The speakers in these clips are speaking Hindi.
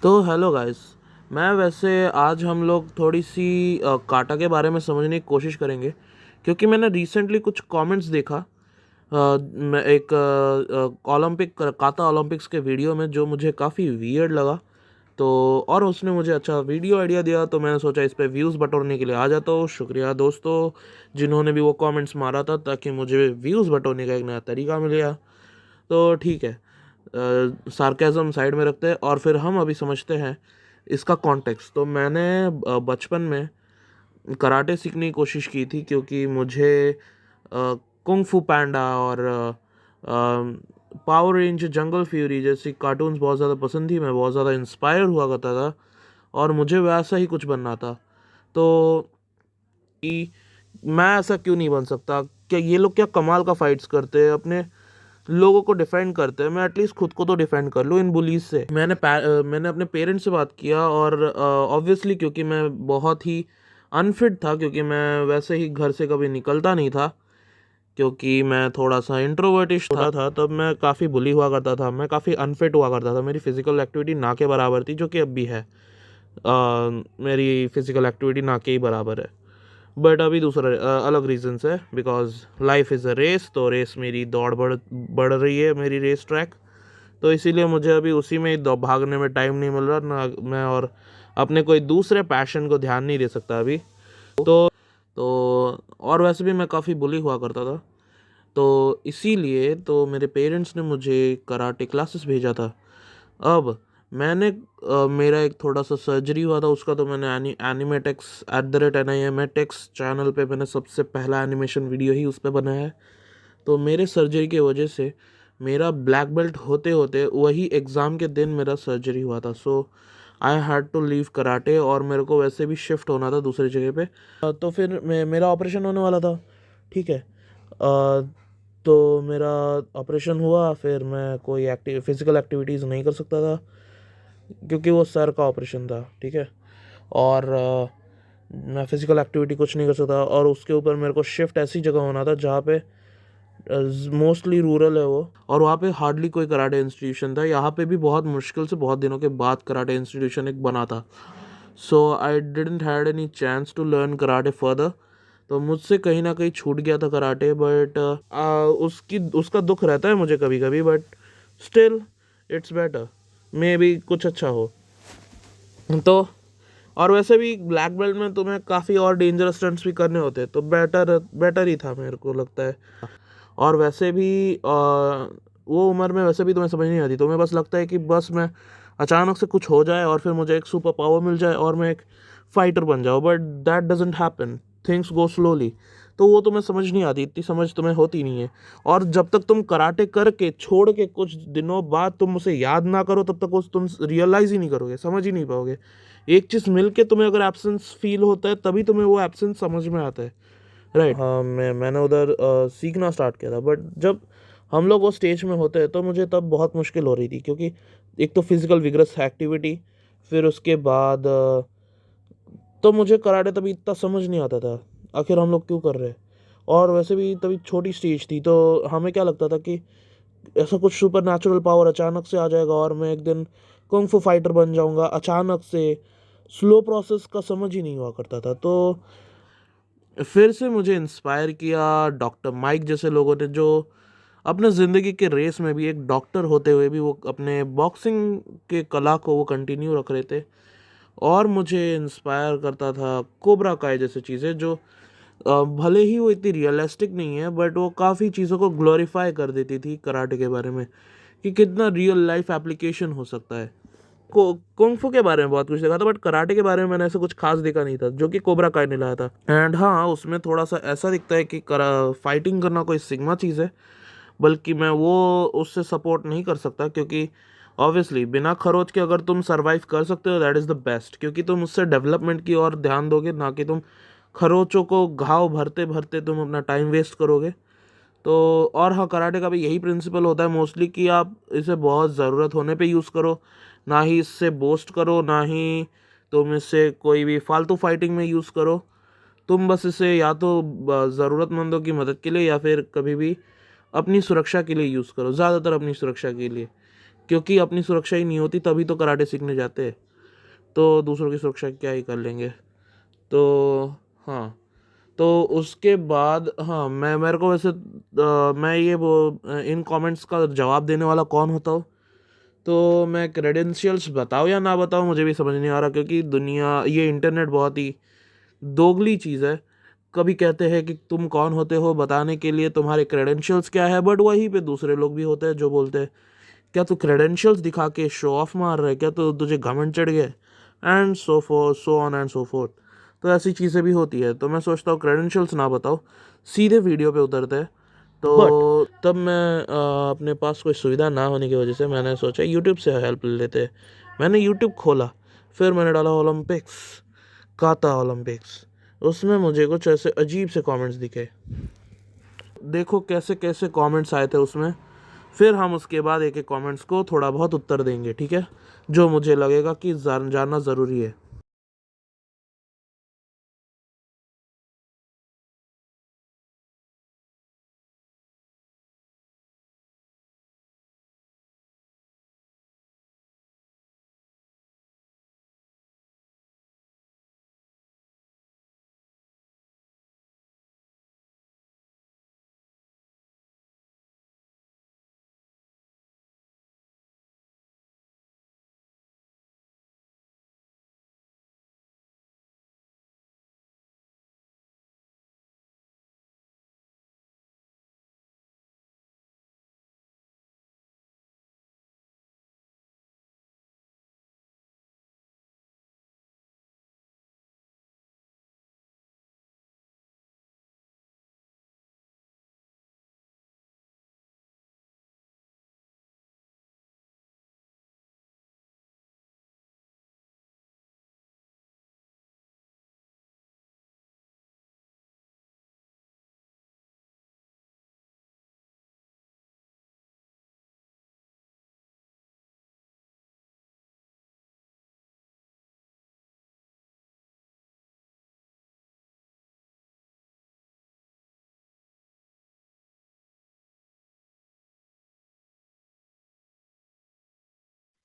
तो हेलो गाइस। मैं वैसे आज हम लोग थोड़ी सी काटा के बारे में समझने की कोशिश करेंगे, क्योंकि मैंने रिसेंटली कुछ कमेंट्स देखा। मैं एक ओलंपिक काता ओलंपिक्स के वीडियो में, जो मुझे काफ़ी वियर्ड लगा। तो और उसने मुझे अच्छा वीडियो आइडिया दिया, तो मैंने सोचा इस पे व्यूज़ बटोरने के लिए आ जाता हूँ। शुक्रिया दोस्तों जिन्होंने भी वो कमेंट्स मारा था, ताकि मुझे व्यूज़ बटोरने का एक नया तरीका मिल गया। तो ठीक है, सार्केज़म साइड में रखते हैं और फिर हम अभी समझते हैं इसका कॉन्टेक्स्ट। तो मैंने बचपन में कराटे सीखने की कोशिश की थी, क्योंकि मुझे कुंग फू पैंडा और पावर रेंज, जंगल फ्यूरी जैसी कार्टून्स बहुत ज़्यादा पसंद थी। मैं बहुत ज़्यादा इंस्पायर हुआ करता था और मुझे वैसा ही कुछ बनना था। तो कि मैं ऐसा क्यों नहीं बन सकता? क्या ये लोग क्या कमाल का फाइट्स करते हैं, अपने लोगों को डिफेंड करते हैं, मैं एटलीस्ट खुद को तो डिफेंड कर लूँ इन बुलीज से। मैंने अपने पेरेंट्स से बात किया, और ऑब्वियसली क्योंकि मैं बहुत ही अनफिट था, क्योंकि मैं वैसे ही घर से कभी निकलता नहीं था, क्योंकि मैं थोड़ा सा इंट्रोवर्टिश था, तब मैं काफ़ी बुली हुआ करता था, मैं काफ़ी अनफिट हुआ करता था। मेरी फिजिकल एक्टिविटी ना के बराबर थी, जो कि अब भी है। मेरी फिजिकल एक्टिविटी ना के ही बराबर है, बट अभी दूसरा अलग रीजंस है। Because life is a race, तो रेस मेरी दौड़ बढ़ बढ़ रही है, मेरी रेस ट्रैक। तो इसीलिए मुझे अभी उसी में ही भागने में टाइम नहीं मिल रहा ना, मैं और अपने कोई दूसरे पैशन को ध्यान नहीं दे सकता अभी। तो और वैसे भी मैं काफ़ी बुली हुआ करता था, तो इसीलिए तो मेरे पेरेंट्स ने मुझे कराटे क्लासेस भेजा था। अब मेरा एक थोड़ा सा सर्जरी हुआ था, उसका तो मैंने एनिमेटेक्स @NIMATEX चैनल पे मैंने सबसे पहला एनिमेशन वीडियो ही उस पे बनाया है। तो मेरे सर्जरी की वजह से मेरा ब्लैक बेल्ट होते होते वही एग्ज़ाम के दिन मेरा सर्जरी हुआ था। So I had to leave karate, और मेरे को वैसे भी शिफ्ट होना था दूसरी जगह पे। तो फिर मेरा ऑपरेशन होने वाला था। ठीक है। तो मेरा ऑपरेशन हुआ, फिर मैं कोई फिज़िकल एक्टिविटीज़ नहीं कर सकता था, क्योंकि वो सर का ऑपरेशन था। ठीक है। और मैं फ़िज़िकल एक्टिविटी कुछ नहीं कर सकता, और उसके ऊपर मेरे को शिफ्ट ऐसी जगह होना था जहाँ पे मोस्टली रूरल है वो, और वहाँ पे हार्डली कोई कराटे इंस्टीट्यूशन था। यहाँ पे भी बहुत मुश्किल से बहुत दिनों के बाद कराटे इंस्टीट्यूशन एक बना था। So I didn't had any chance to learn karate further. तो मुझसे कहीं ना कहीं छूट गया था कराटे, बट उसका दुख रहता है मुझे कभी कभी, but still it's better, may be कुछ अच्छा हो। तो और वैसे भी ब्लैक बेल्ट में तुम्हें काफ़ी और डेंजरस स्टंट्स भी करने होते हैं, तो बेटर बेटर ही था मेरे को लगता है। और वैसे भी वो उम्र में वैसे भी तुम्हें समझ नहीं आती, तुम्हें बस लगता है कि बस मैं अचानक से कुछ हो जाए और फिर मुझे एक सुपर पावर मिल जाए और मैं एक फाइटर बन जाऊँ, but that doesn't happen, things go slowly. तो वो तुम्हें समझ नहीं आती, इतनी समझ तुम्हें होती नहीं है। और जब तक तुम कराटे करके छोड़ के कुछ दिनों बाद तुम उसे याद ना करो, तब तक तुम रियलाइज़ ही नहीं करोगे, समझ ही नहीं पाओगे। एक चीज़ मिल के तुम्हें अगर एब्सेंस फील होता है, तभी तुम्हें वो एब्सेंस समझ में आता है। राइट। हाँ, मैंने उधर सीखना स्टार्ट किया था, बट जब हम लोग वो स्टेज में होते हैं तो मुझे तब बहुत मुश्किल हो रही थी, क्योंकि एक तो फिजिकल विग्रस एक्टिविटी, फिर उसके बाद तो मुझे कराटे तभी इतना समझ नहीं आता था आखिर हम लोग क्यों कर रहे हैं। और वैसे भी तभी छोटी स्टेज थी, तो हमें क्या लगता था कि ऐसा कुछ सुपर नेचुरल पावर अचानक से आ जाएगा और मैं एक दिन कुंग फू फाइटर बन जाऊंगा अचानक से। स्लो प्रोसेस का समझ ही नहीं हुआ करता था। तो फिर से मुझे इंस्पायर किया डॉक्टर माइक जैसे लोगों ने, जो अपने ज़िंदगी के रेस में भी एक डॉक्टर होते हुए भी वो अपने बॉक्सिंग के कला को वो कंटिन्यू रख रहे थे। और मुझे इंस्पायर करता था कोबरा काय जैसे चीज़ें, जो भले ही वो इतनी रियलिस्टिक नहीं है, बट वो काफ़ी चीज़ों को ग्लोरीफाई कर देती थी कराटे के बारे में, कि कितना रियल लाइफ एप्लीकेशन हो सकता है। कुंग फू के बारे में बहुत कुछ देखा था, बट कराटे के बारे में मैंने ऐसा कुछ खास देखा नहीं था, जो कि कोबरा काय ने लाया था। एंड हाँ, उसमें थोड़ा सा ऐसा दिखता है कि फाइटिंग करना कोई सिग्मा चीज़ है, बल्कि मैं वो उससे सपोर्ट नहीं कर सकता, क्योंकि ऑब्वियसली बिना खरोच के अगर तुम सरवाइव कर सकते हो, दैट इज़ द बेस्ट, क्योंकि तुम उससे डेवलपमेंट की ओर ध्यान दोगे, ना कि तुम खरोचों को घाव भरते भरते तुम अपना टाइम वेस्ट करोगे। तो और हाँ, कराटे का भी यही प्रिंसिपल होता है मोस्टली, कि आप इसे बहुत ज़रूरत होने पे यूज़ करो, ना ही इससे बोस्ट करो, ना ही तुम इससे कोई भी फालतू फाइटिंग में यूज़ करो। तुम बस इसे या तो ज़रूरतमंदों की मदद के लिए, या फिर कभी भी अपनी सुरक्षा के लिए यूज़ करो, ज़्यादातर अपनी सुरक्षा के लिए। क्योंकि अपनी सुरक्षा ही नहीं होती तभी तो कराटे सीखने जाते, तो दूसरों की सुरक्षा क्या ही कर लेंगे। तो हाँ, तो उसके बाद हाँ, मैं मेरे को वैसे मैं ये वो इन कमेंट्स का जवाब देने वाला कौन होता हूँ? तो मैं क्रेडेंशियल्स बताऊँ या ना बताऊँ, मुझे भी समझ नहीं आ रहा, क्योंकि दुनिया, ये इंटरनेट बहुत ही दोगली चीज़ है। कभी कहते हैं कि तुम कौन होते हो बताने के लिए, तुम्हारे क्रेडेंशियल्स क्या है, बट वहीं पे दूसरे लोग भी होते हैं जो बोलते हैं क्या तू क्रेडेंशियल्स दिखा के शो ऑफ मार रहा है, क्या तो तुझे घमंड चढ़ गया, and so on and so fourth. तो ऐसी चीज़ें भी होती है। तो मैं सोचता हूँ क्रेडेंशियल्स ना बताओ, सीधे वीडियो पे उतरते हैं। तो तब मैं अपने पास कोई सुविधा ना होने की वजह से मैंने सोचा यूट्यूब से हेल्प ले लेते हैं। मैंने यूट्यूब खोला, फिर मैंने डाला ओलंपिक्स, काता ओलंपिक्स। उसमें मुझे कुछ ऐसे अजीब से कमेंट्स दिखे, देखो कैसे कैसे कमेंट्स आए थे उसमें। फिर हम उसके बाद एक एक कमेंट्स को थोड़ा बहुत उत्तर देंगे, ठीक है, जो मुझे लगेगा कि जानना ज़रूरी है।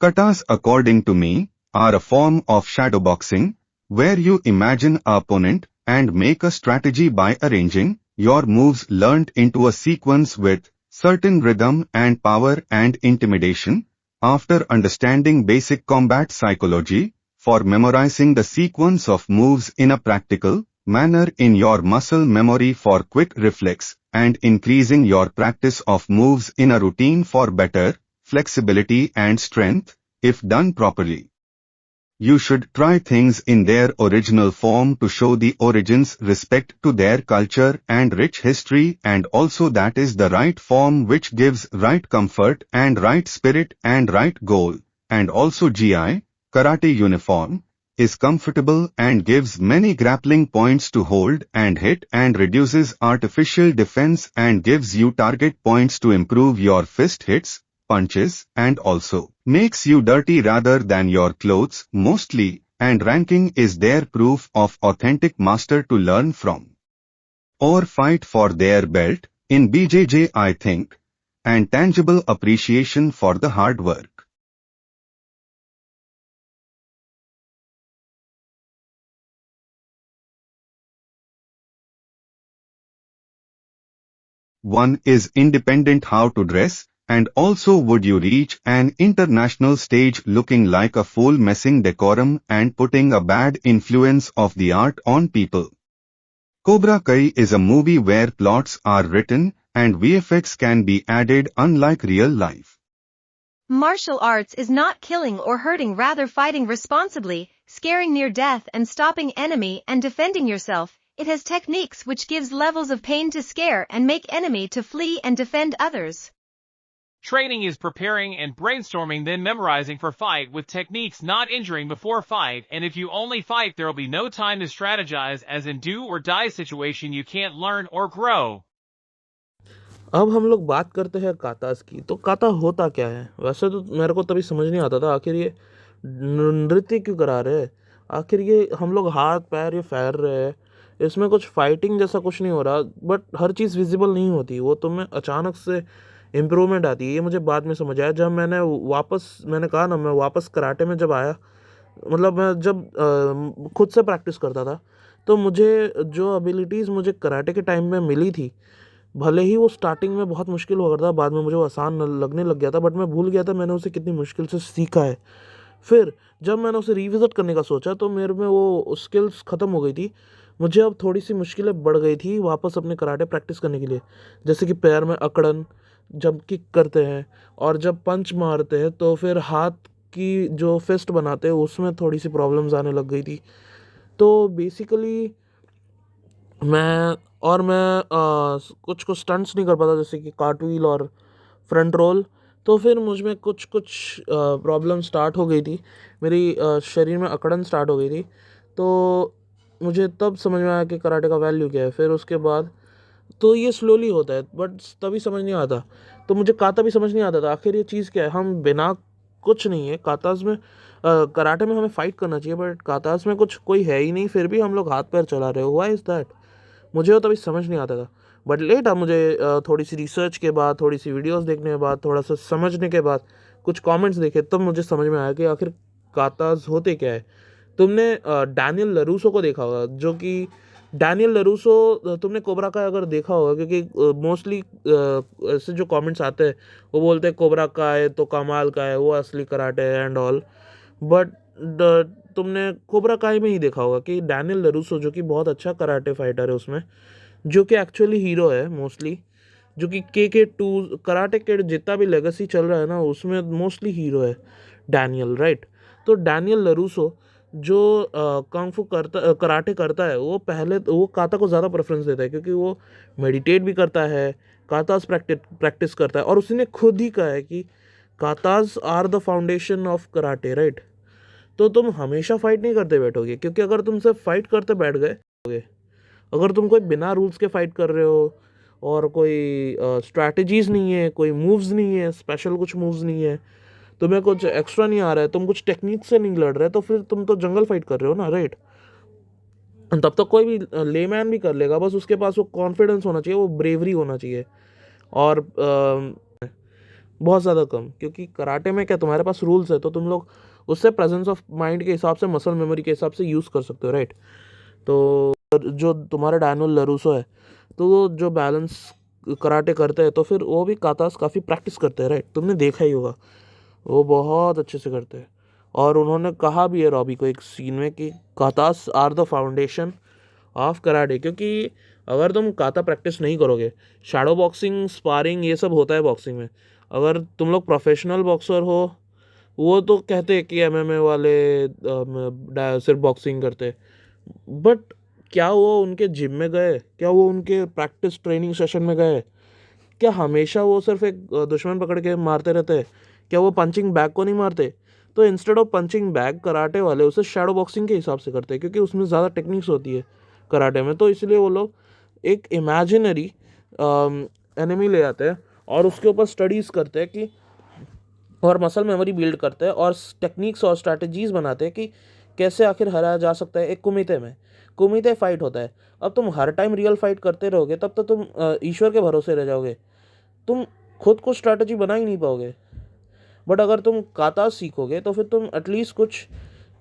Katas, according to me, are a form of shadowboxing, where you imagine an opponent and make a strategy by arranging your moves learnt into a sequence with certain rhythm and power and intimidation. After understanding basic combat psychology, for memorizing the sequence of moves in a practical manner in your muscle memory for quick reflex, and increasing your practice of moves in a routine for better flexibility and strength, if done properly. You should try things in their original form to show the origins, respect to their culture and rich history, and also that is the right form which gives right comfort and right spirit and right goal. And also GI, karate uniform, is comfortable and gives many grappling points to hold and hit and reduces artificial defense and gives you target points to improve your fist hits, punches, and also makes you dirty rather than your clothes mostly, and ranking is their proof of authentic master to learn from or fight for their belt. In BJJ, I think, and tangible appreciation for the hard work one is independent how to dress, and also would you reach an international stage looking like a fool, messing decorum and putting a bad influence of the art on people. Cobra Kai is a movie where plots are written and VFX can be added, unlike real life. Martial arts is not killing or hurting, rather fighting responsibly, scaring near death and stopping enemy and defending yourself. It has techniques which gives levels of pain to scare and make enemy to flee and defend others. Training is preparing and brainstorming, then memorizing for fight with techniques, not injuring before fight, and if you only fight there will be no time to strategize, as in do or die situation you can't learn or grow. अब हम लोग बात करते हैं कातास की। तो काता होता क्या है? वैसे तो मेरे को तभी समझ नहीं आता था आखिर ये नृत्य क्यों करा रहे हैं, आखिर ये हम लोग हाथ पैर ये फेर रहे हैं, इसमें कुछ फाइटिंग जैसा कुछ नहीं हो रहा, बट हर चीज़ विजिबल नहीं होती, वो तुम्हें अचानक से इम्प्रूवमेंट आती है। ये मुझे बाद में समझ आया जब मैंने कहा ना, मैं वापस कराटे में जब आया, मतलब मैं जब खुद से प्रैक्टिस करता था, तो मुझे जो एबिलिटीज़ मुझे कराटे के टाइम में मिली थी, भले ही वो स्टार्टिंग में बहुत मुश्किल हुआ करता, बाद में मुझे वो आसान लगने लग गया था, बट मैं भूल गया था मैंने उसे कितनी मुश्किल से सीखा है। फिर जब मैंने उसे रिविज़िट करने का सोचा तो मेरे में वो स्किल्स ख़त्म हो गई थी। मुझे अब थोड़ी-सी मुश्किलें बढ़ गई थी वापस अपने कराटे प्रैक्टिस करने के लिए। जैसे कि पैर में अकड़न, जब किक करते हैं और जब पंच मारते हैं तो फिर हाथ की जो फिस्ट बनाते हैं उसमें थोड़ी-सी प्रॉब्लम्स आने लग गई थी। तो बेसिकली मैं कुछ स्टंट्स नहीं कर पाता, जैसे कि कार्टव्हील और फ्रंट रोल। तो फिर मुझ में कुछ प्रॉब्लम स्टार्ट हो गई थी, मेरी शरीर में अकड़न स्टार्ट हो गई थी। तो मुझे तब समझ में आया कि कराटे का वैल्यू क्या है। फिर उसके बाद तो ये स्लोली होता है, बट तभी समझ नहीं आता। तो मुझे काता भी समझ नहीं आता था आखिर ये चीज़ क्या है। हम बिना कुछ नहीं है काताज में, कराटे में हमें फाइट करना चाहिए, बट काताज में कुछ कोई है ही नहीं, फिर भी हम लोग हाथ पैर चला रहे हो। Why is that? मुझे वो तभी समझ नहीं आता था। बट लेटर मुझे थोड़ी सी रिसर्च के बाद, थोड़ी सी वीडियोस देखने के बाद, थोड़ा सा समझने के बाद, कुछ कमेंट्स देखे, तब मुझे समझ में आया कि आखिर काताज होते क्या है। तुमने डैनियल लरूसो को देखा होगा, जो कि डैनियल लरूसो, तुमने कोबरा का अगर देखा होगा, क्योंकि मोस्टली ऐसे जो कमेंट्स आते हैं वो बोलते हैं कोबरा का है तो कमाल का है, वो असली कराटे है एंड ऑल। बट तुमने कोबरा kai में ही देखा होगा कि डैनियल लरूसो, जो कि बहुत अच्छा कराटे फाइटर है उसमें, जो कि एक्चुअली हीरो है मोस्टली, जो कि KK2 कराटे किड जितना भी लेगेसी चल रहा है ना उसमें मोस्टली हीरो है डैनियल, राइट। तो डैनियल लरूसो जो कंग फू कराटे करता है, वो पहले तो वो काता को ज़्यादा प्रेफरेंस देता है, क्योंकि वो मेडिटेट भी करता है, काताज प्रैक्टिस करता है, और उसने खुद ही कहा है कि katas are the foundation of karate, right. तो तुम हमेशा फाइट नहीं करते बैठोगे, क्योंकि अगर तुम सिर्फ फाइट करते बैठ गए, अगर तुम कोई बिना रूल्स के फाइट कर रहे हो और कोई स्ट्रैटेजीज नहीं है, कोई मूव्स नहीं है, स्पेशल कुछ मूव्स नहीं है, तुम्हें कुछ एक्स्ट्रा नहीं आ रहा है, तुम कुछ टेक्निक से नहीं लड़ रहे, तो फिर तुम तो जंगल फाइट कर रहे हो ना, राइट। तब तक कोई भी लेमैन भी कर लेगा, बस उसके पास वो कॉन्फिडेंस होना चाहिए, वो ब्रेवरी होना चाहिए। और बहुत ज़्यादा कम, क्योंकि कराटे में क्या, तुम्हारे पास रूल्स है तो तुम लोग उससे प्रेजेंस ऑफ माइंड के हिसाब से, मसल मेमोरी के हिसाब से यूज़ कर सकते हो, राइट। तो जो तुम्हारा डैनियल लरूसो है, तो वो जो बैलेंस कराटे करते हैं, तो फिर वो भी कातास काफ़ी प्रैक्टिस करते हैं, राइट। तुमने देखा ही होगा, वो बहुत अच्छे से करते हैं। और उन्होंने कहा भी है रॉबी को एक सीन में कि katas are the foundation of karate, क्योंकि अगर तुम काता प्रैक्टिस नहीं करोगे, शैडो बॉक्सिंग, स्पारिंग, ये सब होता है बॉक्सिंग में। अगर तुम लोग प्रोफेशनल बॉक्सर हो, वो तो कहते हैं कि MMA वाले सिर्फ बॉक्सिंग करते, बट क्या वो उनके जिम में गए, क्या वो उनके प्रैक्टिस ट्रेनिंग सेशन में गए, क्या हमेशा वो सिर्फ एक दुश्मन पकड़ के मारते रहते हैं, क्या वो पंचिंग बैग को नहीं मारते? तो instead of punching bag, karate वाले उसे शैडो बॉक्सिंग के हिसाब से करते हैं, क्योंकि उसमें ज़्यादा टेक्निक्स होती है कराटे में। तो इसलिए वो लोग एक इमेजिनरी एनिमी ले आते हैं और उसके ऊपर स्टडीज़ करते हैं कि, और मसल मेमोरी बिल्ड करते हैं और टेक्निक्स और स्ट्रैटेजीज़ बनाते हैं कि कैसे आखिर हराया जा सकता है। एक कुमिते में कुमिते फाइट होता है। अब तुम हर टाइम रियल फाइट करते रहोगे, तब तो तुम ईश्वर के भरोसे रह जाओगे, तुम खुद को स्ट्रैटेजी बना ही नहीं पाओगे। बट अगर तुम काता सीखोगे तो फिर तुम एटलीस्ट कुछ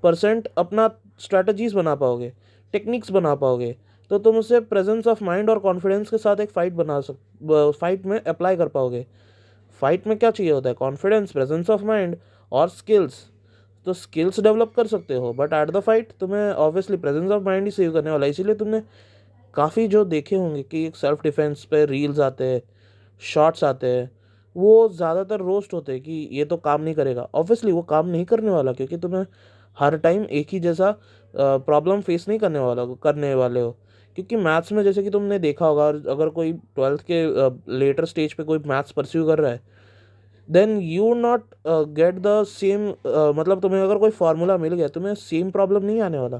परसेंट अपना स्ट्रैटेजीज बना पाओगे, टेक्निक्स बना पाओगे, तो तुम उसे प्रेजेंस ऑफ माइंड और कॉन्फिडेंस के साथ एक फाइट में अप्लाई कर पाओगे। फाइट में क्या चाहिए होता है? कॉन्फिडेंस, प्रेजेंस ऑफ माइंड और स्किल्स। तो स्किल्स डेवलप कर सकते हो, बट एट द फाइट तुम्हें obviously presence of mind he save करने वाला है। इसीलिए तुमने काफ़ी जो देखे होंगे कि सेल्फ डिफेंस पे रील्स आते हैं, शॉर्ट्स आते हैं, वो ज़्यादातर रोस्ट होते हैं कि ये तो काम नहीं करेगा। ऑब्वियसली वो काम नहीं करने वाला, क्योंकि तुम्हें हर टाइम एक ही जैसा प्रॉब्लम फेस नहीं करने वाले हो। क्योंकि मैथ्स में जैसे कि तुमने देखा होगा, अगर कोई 12th के लेटर स्टेज पे कोई मैथ्स परस्यू कर रहा है, then you not get the same, मतलब तुम्हें अगर कोई फार्मूला मिल गया, तुम्हें सेम प्रॉब्लम नहीं आने वाला।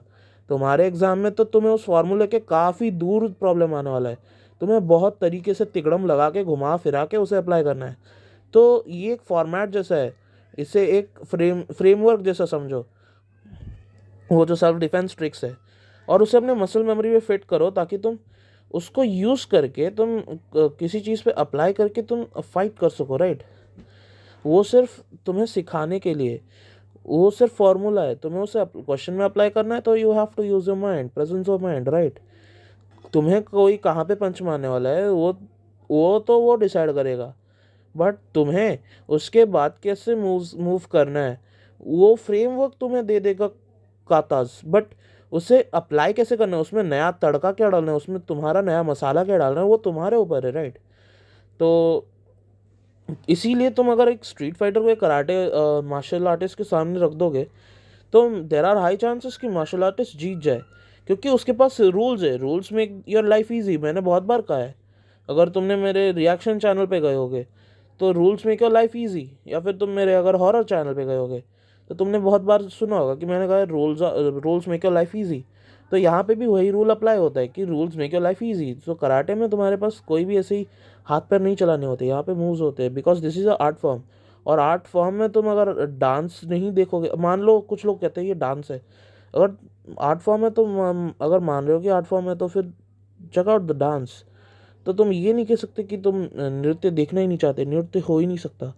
तुम्हारे एग्जाम में तो तुम्हें उस फार्मूले के काफ़ी दूर प्रॉब्लम आने वाला है। तुम्हें बहुत तरीके से तिकड़म लगा के, घुमा फिरा के उसे अप्लाई करना है। तो ये एक फॉर्मेट जैसा है, इसे एक फ्रेमवर्क जैसा समझो, वो जो सेल्फ डिफेंस ट्रिक्स है, और उसे अपने मसल मेमोरी में फिट करो, ताकि तुम उसको यूज़ करके तुम किसी चीज़ पे अप्लाई करके तुम फाइट कर सको, राइट। वो सिर्फ तुम्हें सिखाने के लिए, वो सिर्फ फॉर्मूला है, तुम्हें उसे क्वेश्चन में अप्लाई करना है तो you have to use your mind, presence of mind, right. तुम्हें कोई कहाँ पे पंच मारने वाला है वो डिसाइड करेगा, बट तुम्हें उसके बाद कैसे मूव करना है वो फ्रेमवर्क तुम्हें दे देगा काताज, बट उसे अप्लाई कैसे करना है, उसमें नया तड़का क्या डालना है, उसमें तुम्हारा नया मसाला क्या डालना है, वो तुम्हारे ऊपर है, राइट। तो इसीलिए तुम अगर एक स्ट्रीट फाइटर को एक कराटे मार्शल आर्टिस्ट के सामने रख दोगे तो देर आर हाई चांसेस कि मार्शल आर्टिस्ट जीत जाए, क्योंकि उसके पास रूल्स है, rules make your life easy. मैंने बहुत बार कहा है, अगर तुमने मेरे रिएक्शन चैनल पे गए होगे तो rules make your life easy, या फिर तुम मेरे अगर हॉरर चैनल पे गए होगे तो तुमने बहुत बार सुना होगा कि मैंने कहा rules make your life easy. तो यहाँ पे भी वही रूल अप्लाई होता है कि rules make your life easy. तो कराटे में तुम्हारे पास कोई भी ऐसे ही हाथ पैर नहीं चलाने होते, यहाँ पे मूव्स होते हैं, because this is a art form. और आर्ट फॉर्म में तुम अगर डांस नहीं देखोगे, मान लो कुछ लोग कहते हैं ये डांस है, अगर आर्ट फॉर्म है तो अगर मान रहे हो कि आर्ट फॉर्म है तो फिर चेक आउट द डांस। तो तुम ये नहीं कह सकते कि तुम नृत्य देखना ही नहीं चाहते, नृत्य हो ही नहीं सकता।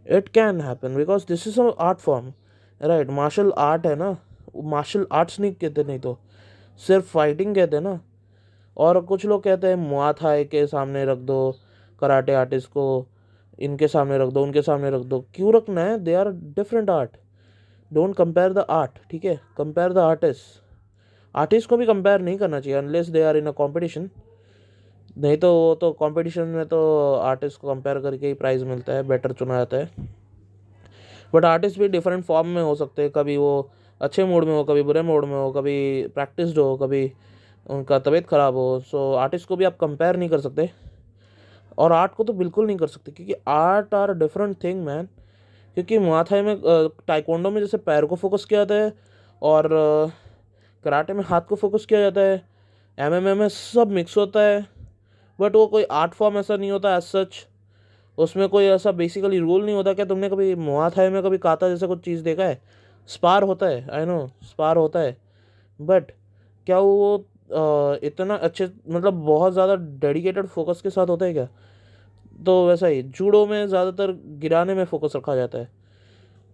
It can happen because this is a art form, right. Martial art है ना, मार्शल आर्ट्स नहीं कहते, नहीं तो सिर्फ फाइटिंग कहते हैं ना। और कुछ लोग कहते हैं मुआ थाई के सामने रख दो कराटे आर्टिस्ट को, इनके सामने रख दो, उनके सामने रख दो, क्यों रखना है, they are different art. Don't compare the art, ठीक है, कंपेयर द आर्टिस्ट। आर्टिस्ट को भी कंपेयर नहीं करना चाहिए unless they are in a competition, नहीं तो वो तो कंपटीशन में तो आर्टिस्ट को कंपेयर करके ही प्राइज़ मिलता है, बेटर चुना जाता है। बट आर्टिस्ट भी डिफरेंट फॉर्म में हो सकते हैं, कभी वो अच्छे मूड में हो, कभी बुरे मूड में हो, कभी प्रैक्टिस्ड हो, कभी उनका तबीयत ख़राब हो। सो आर्टिस्ट को भी आप कंपेयर नहीं कर सकते, और आर्ट को तो बिल्कुल नहीं कर सकते, क्योंकि art are different thing man. क्योंकि मुआ थाई में टाइकोंडो में जैसे पैर को फोकस किया जाता है, और कराटे में हाथ को फोकस किया जाता है, एमएमए में सब मिक्स होता है, बट वो कोई आर्ट फॉर्म ऐसा नहीं होता एज सच। उसमें कोई ऐसा बेसिकली रूल नहीं होता। क्या तुमने कभी मुआ थाई में कभी काता जैसा कुछ चीज़ देखा है? स्पार होता है, आई नो स्पार होता है, बट क्या वो इतना अच्छे, मतलब बहुत ज़्यादा डेडिकेटेड फोकस के साथ होता है क्या? तो वैसा ही जूडो में ज़्यादातर गिराने में फोकस रखा जाता है,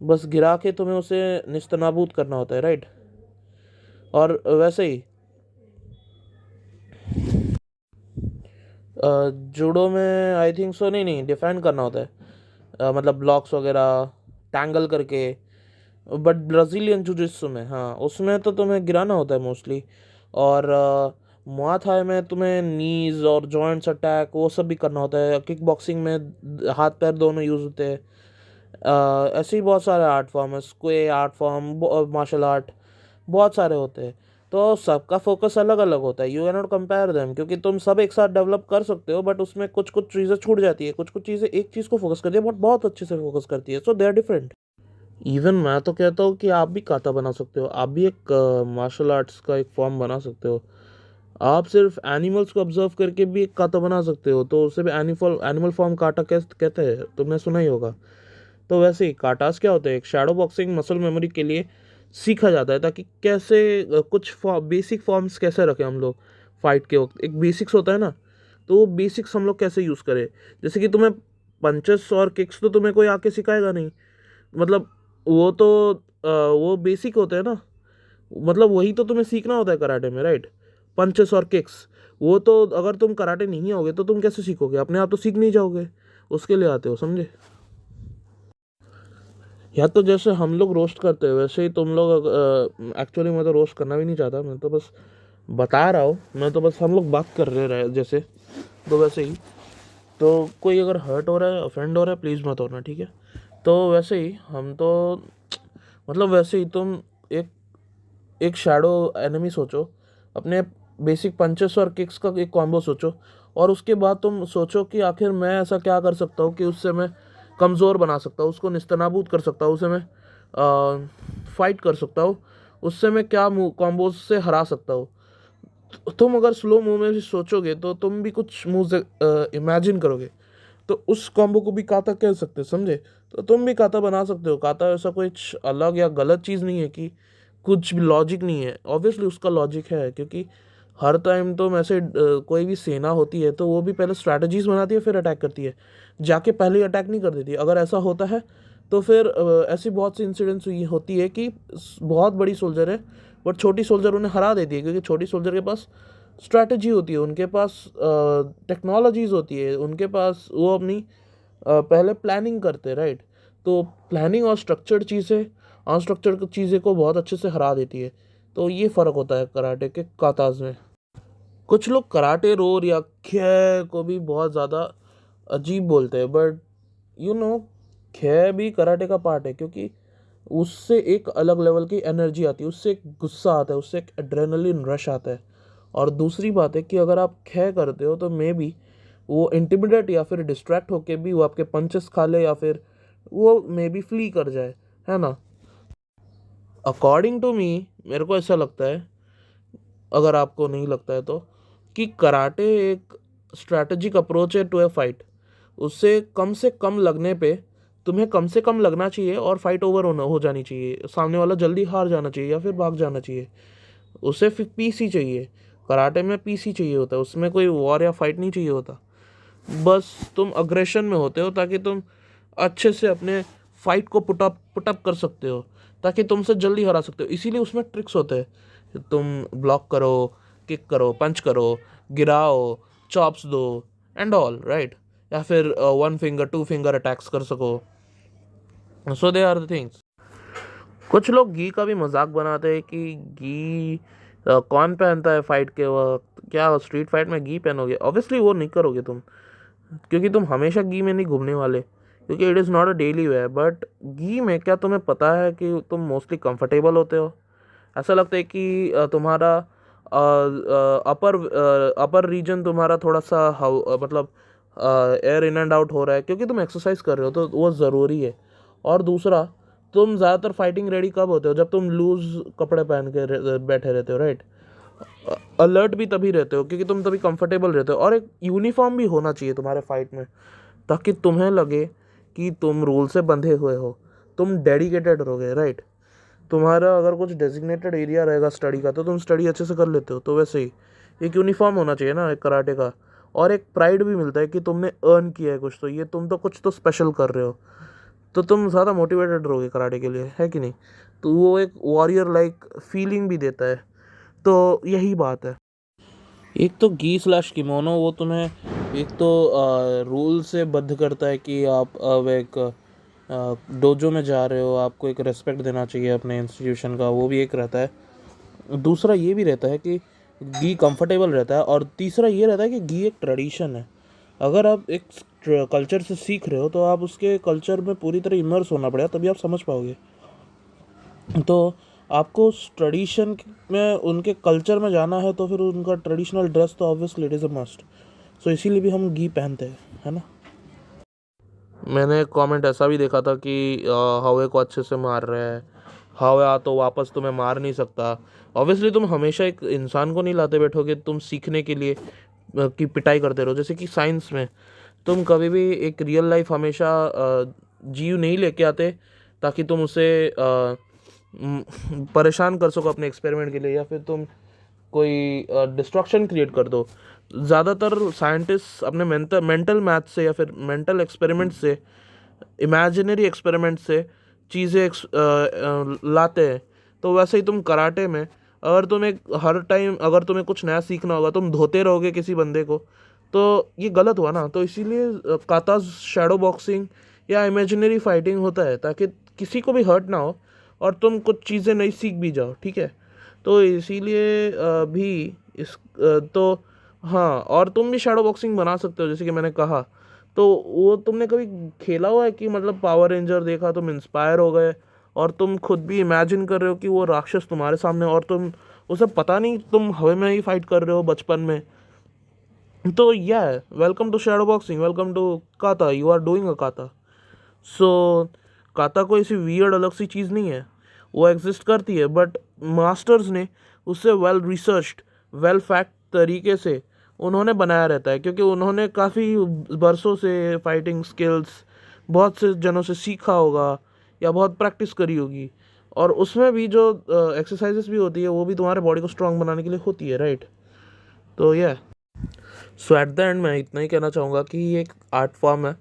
बस गिरा के तुम्हें उसे निस्तनाबूद करना होता है, राइट। और वैसे ही जूडो में आई थिंक सो नहीं डिफेंड करना होता है, मतलब ब्लॉक्स वगैरह टैंगल करके। बट ब्राज़ीलियन जुजित्सु में, हाँ, उसमें तो तुम्हें गिराना होता है मोस्टली। और मुआ थाई में तुम्हें नीज और जॉइंट्स अटैक वो सब भी करना होता है। किक बॉक्सिंग में हाथ पैर दोनों यूज़ होते हैं। ऐसे ही बहुत सारे आर्ट फॉर्म है, स्क्वे आर्ट फॉर्म, मार्शल आर्ट, बहुत सारे होते हैं। तो सबका फोकस अलग अलग होता है, you can not compare them, क्योंकि तुम सब एक साथ डेवलप कर सकते हो, बट उसमें कुछ कुछ चीज़ें छूट जाती है, कुछ कुछ चीज़ें एक चीज़ को फोकस करती है बट बहुत अच्छे से फोकस करती है, सो दे आर डिफरेंट। इवन मैं तो कहता हूँ कि आप भी काता बना सकते हो, आप भी एक मार्शल आर्ट्स का एक फॉर्म बना सकते हो। आप सिर्फ एनिमल्स को ऑब्जर्व करके भी एक काता बना सकते हो, तो उसे भी एनिमल फॉर्म काटा कहते हैं, तुमने सुना ही होगा। तो वैसे ही काटास क्या होता है, एक शैडो बॉक्सिंग मसल मेमोरी के लिए सीखा जाता है, ताकि कैसे कुछ बेसिक फॉर्म्स कैसे रखें हम लोग फाइट के वक्त। एक बेसिक्स होता है ना, तो वो बेसिक्स हम लोग कैसे यूज़ करें। जैसे कि तुम्हें पंचेस और किक्स तो तुम्हें कोई आके सिखाएगा नहीं, मतलब वो तो वो बेसिक होते हैं ना, मतलब वही तो तुम्हें सीखना होता है कराटे में, राइट। पंचेस और किक्स, वो तो अगर तुम कराटे नहीं आओगे तो तुम कैसे सीखोगे, अपने आप तो सीख नहीं जाओगे, उसके लिए आते हो, समझे। या तो जैसे हम लोग रोस्ट करते हैं वैसे ही तुम लोग, एक्चुअली मैं तो रोस्ट करना भी नहीं चाहता, मैं तो बस बता रहा हूँ, मैं तो बस हम लोग बात कर रहे जैसे, तो वैसे ही। तो कोई अगर हर्ट हो रहा है, ऑफेंड हो रहा है, प्लीज़ मत होना, ठीक है। तो वैसे ही हम तो, मतलब वैसे ही तुम एक एक शैडो एनिमी सोचो, अपने बेसिक पंचेस और किक्स का एक कॉम्बो सोचो, और उसके बाद तुम सोचो कि आखिर मैं ऐसा क्या कर सकता हूँ कि उससे मैं कमज़ोर बना सकता हूँ, उसको निस्तनाबूद कर सकता हूँ, उसे मैं फाइट कर सकता हूँ, उससे मैं क्या कॉम्बोज से हरा सकता हूँ। तुम अगर स्लो मूव में भी सोचोगे तो तुम भी कुछ मूव इमेजिन करोगे, तो उस कॉम्बो को भी काता कह सकते हो, समझे। तो तुम भी काता बना सकते हो। काता ऐसा कुछ अलग या गलत चीज़ नहीं है कि कुछ भी लॉजिक नहीं है, ऑब्वियसली उसका लॉजिक है, क्योंकि हर टाइम तुम ऐसे कोई भी सेना होती है तो वो भी पहले स्ट्रैटेजीज बनाती है फिर अटैक करती है, जाके पहले अटैक नहीं कर देती। अगर ऐसा होता है तो फिर ऐसी बहुत सी इंसिडेंट्स हुई होती है कि बहुत बड़ी सोल्जर है बट छोटी सोल्जर उन्हें हरा देती है, क्योंकि छोटी सोल्जर के पास स्ट्रैटेजी होती है, उनके पास टेक्नोलॉजीज होती है, उनके पास वो अपनी पहले प्लानिंग करते हैं, राइट। तो प्लानिंग और स्ट्रक्चर्ड चीज़ें अनस्ट्रक्चर्ड चीज़ें को बहुत अच्छे से हरा देती है। तो ये फ़र्क होता है कराटे के काताज में। कुछ लोग कराटे रोर या खे को भी बहुत ज़्यादा अजीब बोलते हैं, बट यू नो खे भी कराटे का पार्ट है, क्योंकि उससे एक अलग लेवल की एनर्जी आती है, उससे एक गुस्सा आता है, उससे एक एड्रेनलिन रश आता है। और दूसरी बात है कि अगर आप खे करते हो तो मे बी वो इंटिमिडेट या फिर डिस्ट्रैक्ट होके भी वो आपके पंचेस खा ले या फिर वो मे बी फ्ली कर जाए, है ना। अकॉर्डिंग टू मी, मेरे को ऐसा लगता है, अगर आपको नहीं लगता है तो, कि कराटे एक स्ट्रैटेजिक अप्रोच है टू ए फाइट। उससे कम लगने पे तुम्हें कम से कम लगना चाहिए और फाइट ओवर हो जानी चाहिए, सामने वाला जल्दी हार जाना चाहिए या फिर भाग जाना चाहिए। उसे फिर पीस ही चाहिए, कराटे में पीस ही चाहिए होता है, उसमें कोई वॉर या फाइट नहीं चाहिए होता। बस तुम अग्रेशन में होते हो ताकि तुम अच्छे से अपने फाइट को पुटअप कर सकते हो, ताकि तुमसे जल्दी हरा सकते हो। इसीलिए उसमें ट्रिक्स होते हैं, तुम ब्लॉक करो, किक करो, पंच करो, गिराओ, चॉप्स दो एंड ऑल, राइट। या फिर 1 फिंगर 2 फिंगर अटैक्स कर सको। सो दे आर द थिंग्स। कुछ लोग घी का भी मजाक बनाते हैं कि घी कौन पहनता है फाइट के वक्त, क्या स्ट्रीट फाइट में घी पहनोगे? ऑब्वियसली वो नहीं करोगे तुम, क्योंकि तुम हमेशा घी में नहीं घूमने वाले, क्योंकि it is not a daily wear. But घी में क्या तुम्हें पता है कि तुम मोस्टली कंफर्टेबल होते हो? ऐसा लगता है कि तुम्हारा अपर रीजन तुम्हारा थोड़ा सा मतलब एयर इन एंड आउट हो रहा है क्योंकि तुम एक्सरसाइज कर रहे हो, तो वो ज़रूरी है। और दूसरा, तुम ज़्यादातर फाइटिंग रेडी कब होते हो? जब तुम लूज कपड़े पहन के बैठे रहते हो, राइट। अलर्ट भी तभी रहते हो क्योंकि तुम तभी कंफर्टेबल रहते हो। और एक यूनिफॉर्म भी होना चाहिए तुम्हारे फाइट में, ताकि तुम्हें लगे कि तुम रूल से बंधे हुए हो, तुम डेडिकेटेड रहोगे, राइट। तुम्हारा अगर कुछ डेजिग्नेटेड एरिया रहेगा स्टडी का तो तुम स्टडी अच्छे से कर लेते हो। तो वैसे ही एक यूनिफॉर्म होना चाहिए ना एक कराटे का, और एक प्राइड भी मिलता है कि तुमने अर्न किया है कुछ, तो ये तुम तो कुछ तो स्पेशल कर रहे हो, तो तुम ज़्यादा मोटिवेटेड रहोगे कराटे के लिए, है कि नहीं। तो वो एक वॉरियर लाइक फीलिंग भी देता है। तो यही बात है। एक तो घी स्लैश किमोनो वो तुम्हें एक तो रूल से बद्ध करता है कि आप अब एक डोजो में जा रहे हो, आपको एक रेस्पेक्ट देना चाहिए अपने इंस्टीट्यूशन का, वो भी एक रहता है। दूसरा ये भी रहता है कि घी कंफर्टेबल रहता है, और तीसरा ये रहता है कि घी एक ट्रेडिशन है। अगर आप एक कल्चर से सीख रहे हो तो आप उसके कल्चर में पूरी तरह इमर्स होना पड़ेगा, तभी आप समझ पाओगे। तो आपको उस ट्रेडिशन में उनके कल्चर में जाना है तो फिर उनका ट्रेडिशनल ड्रेस तो obviously it is a must. So इसीलिए भी हम घी पहनते हैं, है ना। मैंने एक कमेंट ऐसा भी देखा था कि हवे को अच्छे से मार रहे हैं, हवा तो वापस तुम्हें मार नहीं सकता। ऑब्वियसली तुम हमेशा एक इंसान को नहीं लाते बैठोगे तुम सीखने के लिए कि पिटाई करते रहो। जैसे कि साइंस में तुम कभी भी एक रियल लाइफ हमेशा जीव नहीं लेके आते ताकि तुम उसे परेशान कर सको अपने एक्सपेरिमेंट के लिए, या फिर तुम कोई डिस्ट्रक्शन क्रिएट कर दो। ज़्यादातर साइंटिस्ट अपने मेंटल मैथ से या फिर मेंटल एक्सपेरिमेंट से, इमेजिनरी एक्सपेरिमेंट से चीज़ें लाते हैं। तो वैसे ही तुम कराटे में अगर तुम्हें हर टाइम अगर तुम्हें कुछ नया सीखना होगा, तुम धोते रहोगे किसी बंदे को, तो ये गलत हुआ ना। तो इसीलिए काताज शैडो बॉक्सिंग या इमेजिनरी फाइटिंग होता है, ताकि किसी को भी हर्ट ना हो और तुम कुछ चीज़ें नई सीख भी जाओ, ठीक है। तो इसीलिए भी तो हाँ, और तुम भी शैडो बॉक्सिंग बना सकते हो जैसे कि मैंने कहा। तो वो तुमने कभी खेला हुआ है कि मतलब पावर रेंजर देखा, तुम इंस्पायर हो गए और तुम खुद भी इमेजिन कर रहे हो कि वो राक्षस तुम्हारे सामने, और तुम उसे पता नहीं तुम हवा में ही फाइट कर रहे हो बचपन में। तो welcome to shadow boxing, welcome to kata, you are doing a kata. So काता कोई ऐसी वियर्ड अलग सी चीज़ नहीं है, वो एग्जिस्ट करती है, बट मास्टर्स ने उससे वेल रिसर्च्ड वेल फैक्ट तरीके से उन्होंने बनाया रहता है, क्योंकि उन्होंने काफ़ी बरसों से फाइटिंग स्किल्स बहुत से जनों से सीखा होगा या बहुत प्रैक्टिस करी होगी। और उसमें भी जो एक्सरसाइजेस भी होती है वो भी तुम्हारे बॉडी को स्ट्रांग बनाने के लिए होती है, राइट। तो ये सो एट द एंड मैं इतना ही कहना चाहूँगा कि ये एक आर्ट फॉर्म है,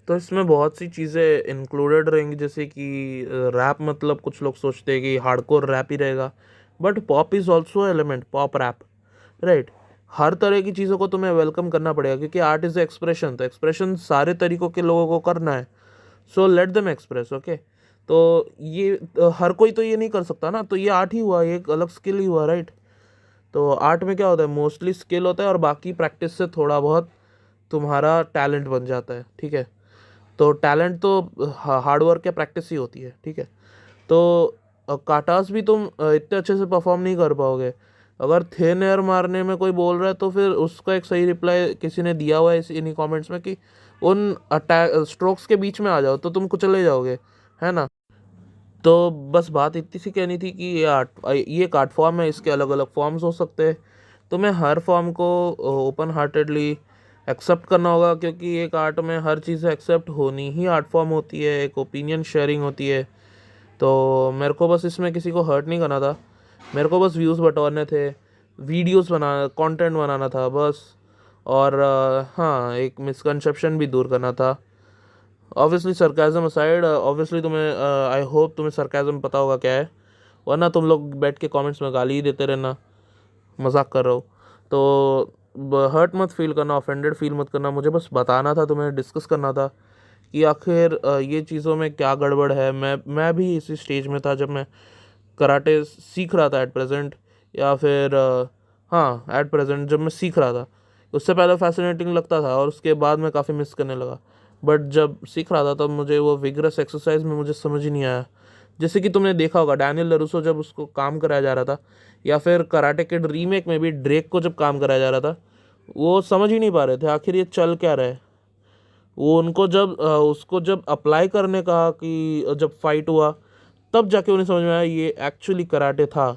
तो इसमें बहुत सी चीज़ें इंक्लूडेड रहेंगी, जैसे कि रैप, मतलब कुछ लोग सोचते हैं कि हार्डकोर रैप ही रहेगा, but pop is also element, pop rap, right. हर तरह की चीज़ों को तुम्हें वेलकम करना पड़ेगा, क्योंकि आर्ट इज़ एक्सप्रेशन, तो एक्सप्रेशन सारे तरीकों के लोगों को करना है, so let them express, okay. तो ये हर कोई तो ये नहीं कर सकता ना, तो ये आर्ट ही हुआ, ये एक अलग स्किल ही हुआ, राइट। तो आर्ट में क्या होता है, मोस्टली स्किल होता है और बाकी प्रैक्टिस से थोड़ा बहुत तुम्हारा टैलेंट बन जाता है, ठीक है। तो टैलेंट तो हार्ड वर्क या प्रैक्टिस ही होती है, ठीक है। तो काटास भी तुम इतने अच्छे से परफॉर्म नहीं कर पाओगे। अगर थिन एयर मारने में कोई बोल रहा है तो फिर उसका एक सही रिप्लाई किसी ने दिया हुआ है इन्हीं कमेंट्स में कि उन अटैक स्ट्रोक्स के बीच में आ जाओ, तो तुम कुचले जाओगे, है ना। तो बस बात इतनी सी कहनी थी कि ये एक आर्ट फॉर्म है, इसके अलग अलग फॉर्म्स हो सकते हैं, तो मैं हर फॉर्म को ओपन हार्टेडली एक्सेप्ट करना होगा, क्योंकि एक आर्ट में हर चीज़ एक्सेप्ट होनी ही आर्ट फॉर्म होती है, एक ओपिनियन शेयरिंग होती है। तो मेरे को बस इसमें किसी को हर्ट नहीं करना था, मेरे को बस व्यूज़ बटोरने थे, वीडियोस बना कंटेंट बनाना था बस, और हाँ, एक मिसकंसेप्शन भी दूर करना था। ऑब्वियसली सरकाज़म असाइड, ऑब्वियसली तुम्हें आई होप तुम्हें सरकाज़म पता होगा क्या है, वरना तुम लोग बैठ के कमेंट्स में गाली ही देते रहना, मजाक कर रहा हूँ। तो हर्ट मत फील करना, ऑफेंडेड फील मत करना, मुझे बस बताना था, तुम्हें डिस्कस करना था कि आखिर ये चीज़ों में क्या गड़बड़ है। मैं भी इसी स्टेज में था जब मैं कराटे सीख रहा था एट प्रेजेंट, या फिर हाँ एट प्रेजेंट जब मैं सीख रहा था। उससे पहले फैसिनेटिंग लगता था और उसके बाद मैं काफ़ी मिस करने लगा, बट जब सीख रहा था तब मुझे वो विगरस एक्सरसाइज में मुझे समझ ही नहीं आया। जैसे कि तुमने देखा होगा डैनियल लरूसो जब उसको काम कराया जा रहा था, या फिर कराटे किड रीमेक में भी ड्रेक को जब काम कराया जा रहा था, वो समझ ही नहीं पा रहे थे आखिर ये चल क्या रहा है। वो उनको जब उसको जब अप्लाई करने का कि जब फाइट हुआ तब जाके उन्हें समझ में आया ये एक्चुअली कराटे था।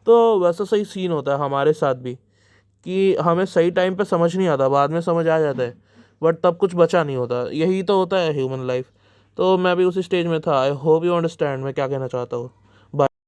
तो वैसा सही सीन होता है हमारे साथ भी, कि हमें सही टाइम पे समझ नहीं आता, बाद में समझ आ जाता है, बट तब कुछ बचा नहीं होता। यही तो होता है ह्यूमन लाइफ। तो मैं भी उसी स्टेज में था। आई होप यू अंडरस्टैंड मैं क्या कहना चाहता हूँ।